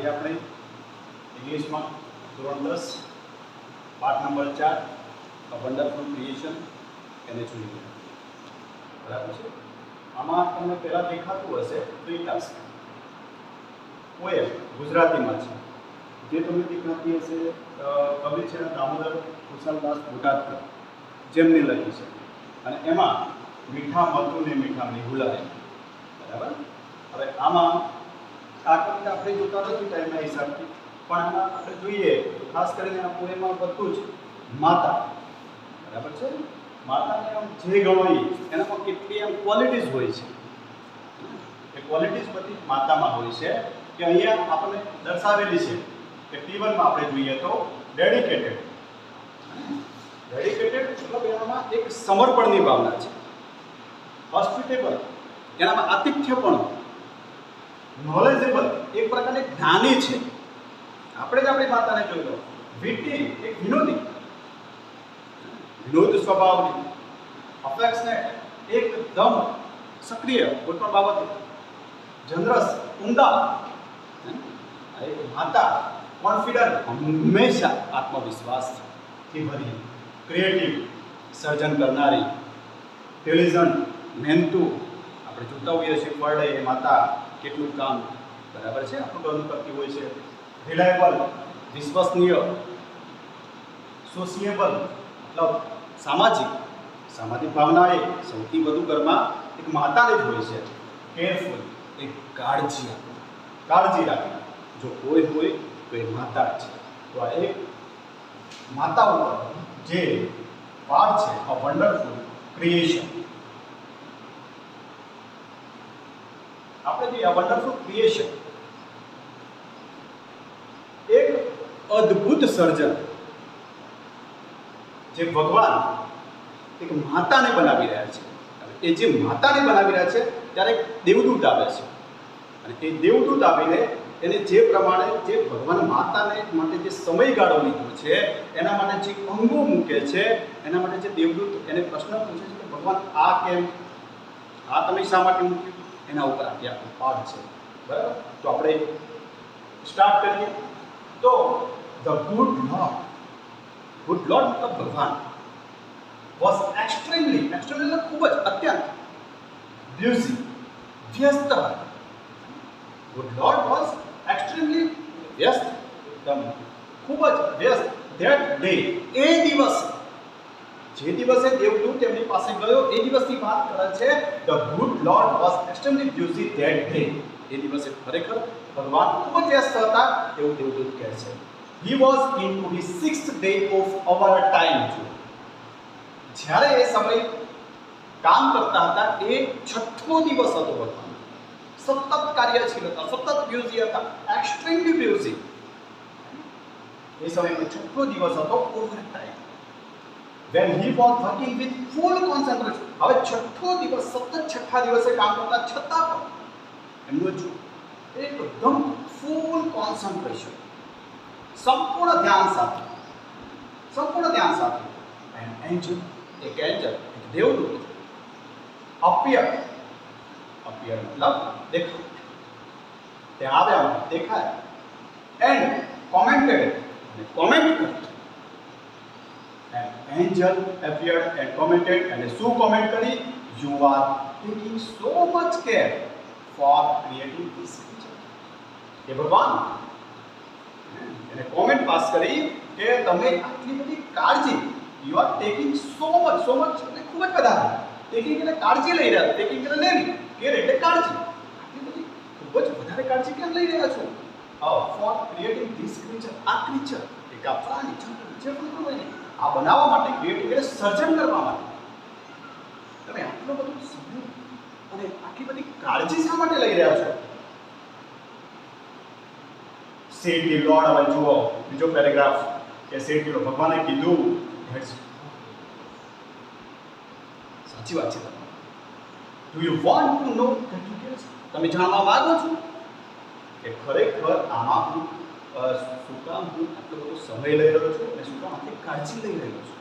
આજે આપણે ઇંગ્લિશમાં ધોરણ 10 પાઠ નંબર 4 અ વન્ડરફુલ ક્રિએશન એને જોઈ ગયા. બરાબર છે. આમાં તમને પહેલાં દેખાતું હશે ફ્રી ટાસ્ક પોએમ ગુજરાતીમાં છે જે તમને દેખાતી હશે. કવિ છે દામોદર કુશલદાસ બોટાદકર જેમની લખી છે અને એમાં મીઠા મધુને મીઠા મેહુલાએ. બરાબર. હવે આમાં આ કવિતા આપણે જોતા નથી ટાઈમના હિસાબથી, પણ આમાં આપણે જોઈએ તો ખાસ કરીને આ પોએમમાં બધું જ માતા. બરાબર છે. માતાને આમ જે ગણાય એનામાં કેટલી આમ ક્વોલિટીઝ હોય છે. એ ક્વોલિટીઝ બધી માતામાં હોય છે કે અહીંયા આપણે દર્શાવેલી છે કે T1માં આપણે જોઈએ તો ડેડિકેટેડ. ડેડિકેટેડ મતલબ એનામાં એક સમર્પણની ભાવના છે. હોસ્પિટેબલ એનામાં આતિથ્યપણું. નોલેજેબલ એક પ્રકારની જ્ઞાની છે. આપણે જ આપણી માતાને જોઈ લો. વિટી એક વિનોદી, વિનોદ સ્વભાવની. અફેક્શનેટ એકદમ સક્રિય કોઈ પણ બાબત. જનરસ ઉમદા. એક માતા કોન્ફિડન્ટ હંમેશા આત્મવિશ્વાસથી ભરી. ક્રિએટિવ સર્જન કરનારી. ઇન્ટેલિજન્ટ મહેનતુ. આપણે જોતા હોઈએ છીએ પર ડે એ માતા કેટલું કામ બરાબર છે આપણું ઘરનું કરતી હોય છે. રિલાયબલ વિશ્વસનીય. સોશિયેબલ મતલબ સામાજિક ભાવના એ સૌથી વધુ ઘરમાં એક માતાને જ હોય છે. કેરફુલ એક કાળજી રાખે. જો કોઈ હોય તો એ માતા છે. તો આ એક માતા ઉપર જે પાઠ છે અ વન્ડરફુલ ક્રિએશન. આપણે જે આ વન્ડરફુલ ક્રિએશન એક અદ્ભુત સર્જન જે ભગવાન એક માતાને બનાવી રહ્યા છે. એ જે માતાને બનાવી રહ્યા છે ત્યારે એક દેવદૂત આવે છે અને એ દેવદૂત આવીને એને જે પ્રમાણે જે ભગવાન માતાને માટે જે સમયગાળો લીધો છે એના માટે જે અંગો મૂકે છે એના માટે જે દેવદૂત એને પ્રશ્ન પૂછે છે કે ભગવાન આ કેમ, આ તમે શા માટે મૂક્યું, એના ઉપર આખી આખો પાઠ છે. બરાબર. તો આપણે સ્ટાર્ટ કરીએ. તો ધ ગુડ લોર્ડ મતલબ ભગવાન વોઝ એક્સ્ટ્રીમલી ખૂબ જ અત્યંત બ્યુઝી વ્યસ્ત હતા. ગુડ લોર્ડ વોઝ એક્સ્ટ્રીમલી વ્યસ્ત, ખૂબ જ વ્યસ્ત. ધેટ ડે એ દિવસ, જે દિવસે દેવદૂત એમની પાસે ગયો એ દિવસની વાત કરે છે. The good Lord was extremely busy that day. એ દિવસે ખરેખર ભગવાન ખૂબ જ વ્યસ્ત હતા એવું દેવદૂત કહે છે. He was into the 6th day of our time. જ્યારે એ સમય કામ કરતા હતા એ 6થો દિવસ હતો ભગવાન. સતત કાર્યશીલ હતા, સતત બ્યુઝી હતા, એક્સ્ટ્રીમલી બ્યુઝી. એ સમયનો 6થો દિવસ હતો over time. When he was working with full concentration. હવે 6થો દિવસ સતત 6થા દિવસે કામ કરતા છતાં પણ એમનું એકદમ ફૂલ કોન્સન્ટ્રેશન, સંપૂર્ણ ધ્યાન સાથે an angel, એક દેવદૂત appeared મતલબ દેખાય, ત્યાં આવ્યા દેખાય. and commented અને કોમેન્ટ કરી. an angel appeared and commented અને શું કોમેન્ટ કરી? you are taking so much care for creating this creature. એ ભગવાન એને કોમેન્ટ પાસ કરી કે તમે આટલી બધી કાળજી, you are taking so much એટલે ખૂબ જ વધારે. ટેકિંગ એટલે કાળજી લઈ રહ્યા, ટેકિંગ એટલે લેવી, કેર એટલે કાળજી. આટલી બધી ખૂબ જ વધારે કાળજી કેમ લઈ રહ્યા છો? Four creating this creature. આ ક્રીચર એક આ પ્રાણી જે પણ હોય ને આ બનાવવા માટે, ક્રિએટિવ એટલે સર્જન કરવા માટે તમે આટલો બધો સમય અને આટલી બધી કાળજી શા માટે લઈ રહ્યા છો? Said the Lord. હવે જુઓ બીજો પેરેગ્રાફ કે સેડ ધી લોર્ડ, ભગવાને કીધું. સાચી વાત છે. Do you want to know the details? તમે જાણવા માંગો છો કે ખરેખર આમાં હું શું કામ હું આટલો બધો સમય લઈ રહ્યો છું અને શું કામ આટલી કાળજી લઈ રહ્યો છું?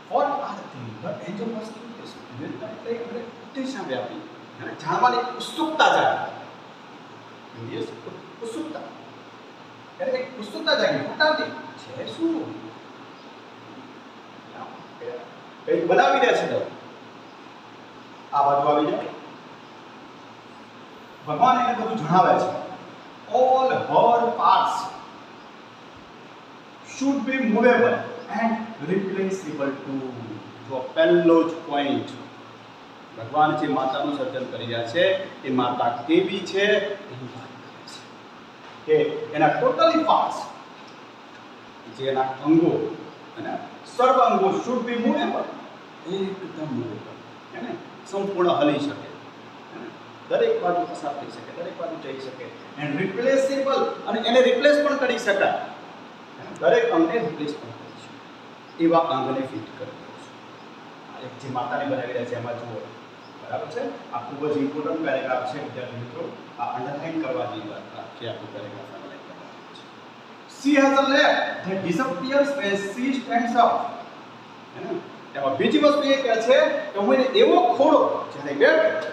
What are this? The Angel was curious. એટલે ઉદ્દેશ વ્યાપી અને જાણવાની ઉત્સુકતા જાગી. ક્યુરિયસ ઉત્સુકતા, એટલે એક ઉત્સુકતા જાગી ફટાવતી છે શું કંઈક બનાવી રહ્યા છે દવ આ બાજુ આવી જાય ભગવાન એને બધું જણાવે છે all her parts should be movable and replaceable too. જો પહેલો જ પોઈન્ટ ભગવાન જે માતાનું સર્જન કરી રહ્યા છે એ માતા કેવી છે એની વાત કરે છે કે એના ટોટલી પાર્ટ્સ જે એના અંગો અને સર્વ અંગો શુડ બી મૂવેબલ, એકદમ મૂવેબલ, હે ને સંપૂર્ણ હલી શકે, દરેક બાજુ પસાર થઈ શકે, દરેક બાજુ જઈ શકે, એન્ડ રિપ્લેસેબલ, અને એને રિપ્લેસ પણ કરી શકાય, દરેક અંગને રિપ્લેસ પણ કરી શકાય એવા અંગને ફિટ કરી દો છો. આ એક જે માતાને બનાવી રહ્યા છે એમાં જુઓ, બરાબર છે. આ ખૂબ જ ઇમ્પોર્ટન્ટ પેરેગ્રાફ છે વિદ્યાર્થી મિત્રો, આ અંડરલાઇન કરવા જેવી વાત છે. આખું પેરેગ્રાફ અંડરલાઇન કરવાનું છે. She has a leg that disappears when she stands up. હે ને? એમાં બીજી વસ્તુ એ કહે છે કે હું એને એવો ખોડો જ્યારે બેઠ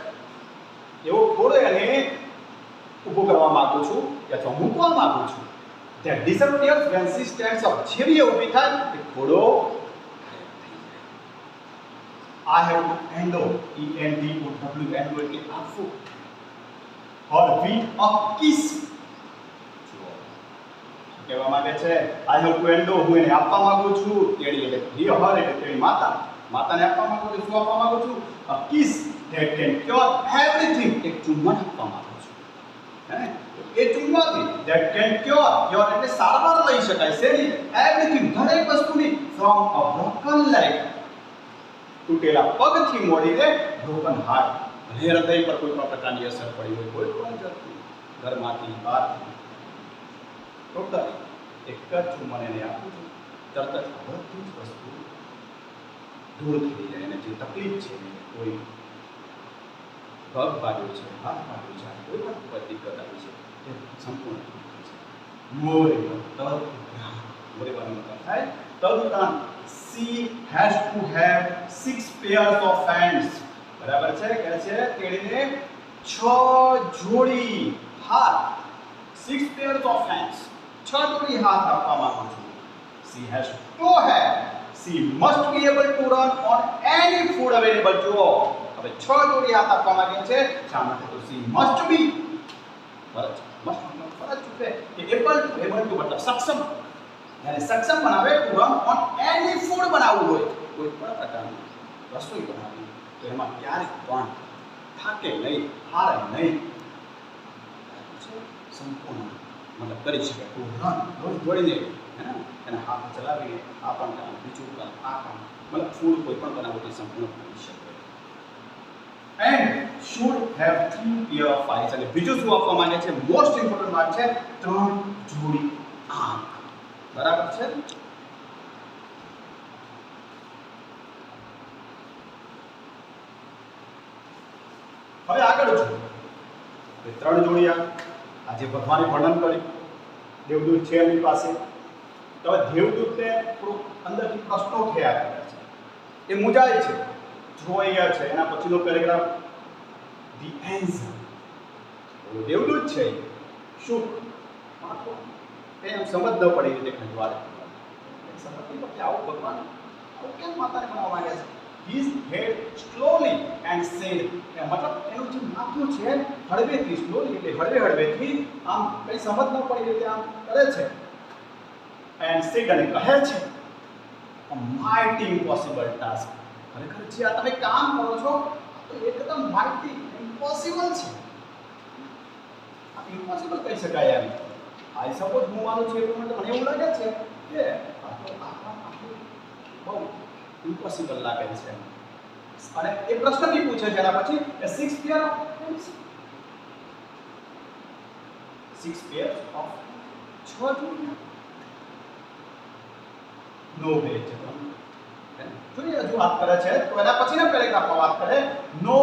એવો ખોડો એને ઊભો કરવા માંગુ છું અથવા મૂકવા માંગુ છું that disappears when she stands up. જેવી એ ઊભી થાય એ ખોડો I have to endo, E-N-D-O-W, endo એટલે આપવું. Her with a kiss. કહેવા માંગે છે I have to endo, હું એને આપવા માંગુ છું. તેડી એટલે her એટલે તેની માતા, માતાને આપવા માંગુ છું. શું આપવા માંગુ છું? A kiss that can cure everything. એક ચુંબન આપવા માંગુ છું. હે એ ચુંબનથી that can cure એટલે સારવાર લઈ શકાય શેની? everything, દરેક વસ્તુની, from a broken leg, તૂટેલા પગથી મોડીને broken heart, હૃદય પર કોઈ પણ પ્રકારની અસર પડી હોય, કોઈ પણ જાતની ઘરમાંથી બહારથી, ટોટલી એક જ ચુંબન એને આપું છું, તરત જ બધી જ વસ્તુ દૂર થઈ જાય. અને જે તકલીફ છે, કોઈ પગ ભાગ્યો છે, હાથ ભાગ્યો છે, કોઈ પણ દિક્કત આવી છે એ સંપૂર્ણ દૂર થઈ જાય. મોરેવાનો થાય તદુપરાંત she has to have 6 pairs of hands. બરાબર છે, કહે છે તેણીને 6 જોડી હાથ, 6 pairs of hands, 6 જોડી હાથ આપવા માંગુ છું. she has to have, she must be able to run on any food available to her. હવે 6 જોડી હાથ આપવા માંગે છે, શા માટે? તો she must be, ફરજ, must ફરજ છે કે able to મતલબ સક્ષમ, yani સક્ષમ બનાવે two run on any food બનાવવું હોય, કોઈ પણ પ્રકારની રસોઈ બનાવવી તો એમાં ક્યારેક પણ થાકે નહીં, હારે નહીં, સંપૂર્ણ મતલબ કરી શકે ટુ રન, દોડીને, હે ને એના હાથ ચલાવીને આ પણ કામ, બીજું કામ, આ કામ, મતલબ ફૂડ કોઈ પણ બનાવવું તે સંપૂર્ણ કરી શકે. And should have 3 pair of eyes. અને બીજું શું આપવા માંગે છે? મોસ્ટ ઇમ્પોર્ટન્ટ વાત છે 3 જોડી આંખ. બરાબર છે. હવે આગળ જો 3 જોડી આંખ, આજે ભગવાને વર્ણન કર્યું, દેવદૂત છે એની પાસે. તો હવે દેવદૂતને થોડું અંદરથી પ્રશ્નો થયા કરે છે, એ મૂંઝાય છે. જો અહીંયા છે એના પછીનો પેરેગ્રાફ ધી એન્સર. દેવદૂત છે શું એમ સમજ ન પડી રીતે ખંજવાળે, સમજ નહીં પડતી આવું ભગવાન આવું કેમ માતાને બનાવવા માંગે છે? His head slowly and said, મતલબ એનું જે માથું છે હળવેથી, સ્લોલી એટલે હળવે હળવેથી, આમ કઈ સમજ ન પડી રીતે આમ કરે છે. એન્ડ said, અને કહે છે a mighty impossible task. ખરેખર જે આ તમે કામ કરો છો તો એકદમ માઇટી ઇમ્પોસિબલ છે. આ ઇમ્પોસિબલ કહી શકાય એમ. આઈ સપોઝ હું માનું છું એટલે મને એવું લાગે છે કે આ તો બહુ ઇમ્પોસિબલ લાગે છે. અને એ પ્રશ્ન બી પૂછે છે એના પછી એ 6 pair of hands, 6 pairs of 6 જોડી નો વે છે. જોઈએ હજુ વાત કરે છે તો એના પછીના પેરેગ્રાફમાં વાત કરે નો,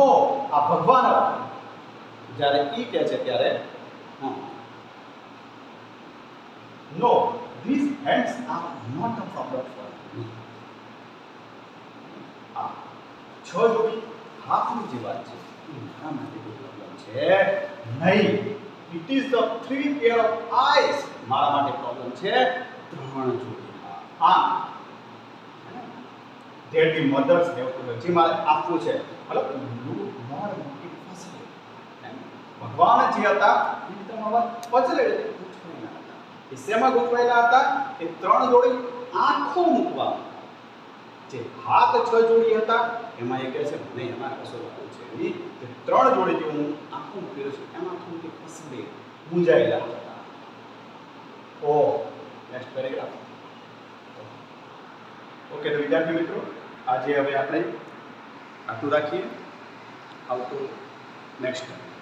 આ ભગવાન જ્યારે ઈ કહે છે ત્યારે નો, these hands are not a problem for me. આ 6 જોડી હાથની જે વાત છે એ મારા માટે કોઈ પ્રોબ્લેમ છે નહીં. It is the 3 pair of eyes. મારા માટે પ્રોબ્લેમ છે 3 જોડી આંખ. That the mothers have to જે મારે આપવું છે. મતલબ લોર્ડ મોટી ફસલ. ભગવાન જે હતા એ તમારા પચલે ગૂંચવાયેલા હતા. એ શેમાં ગૂંચવાયેલા હતા? એ 3 જોડી આંખો મૂકવા. જે હાથ 6 જોડી હતા એમાં એ કહે છે મને એમાં કશો વાંધો છે નહીં. જે 3 જોડી જે હું આંખો મૂકેલો છું એમાં થોડી ફસલે મૂંઝાયેલા હતા. ઓ નેક્સ્ટ પેરેગ્રાફ. ઓકે તો વિદ્યાર્થી મિત્રો આજે હવે આપણે આટલું રાખીએ. આવતું નેક્સ્ટ ટાઈમ.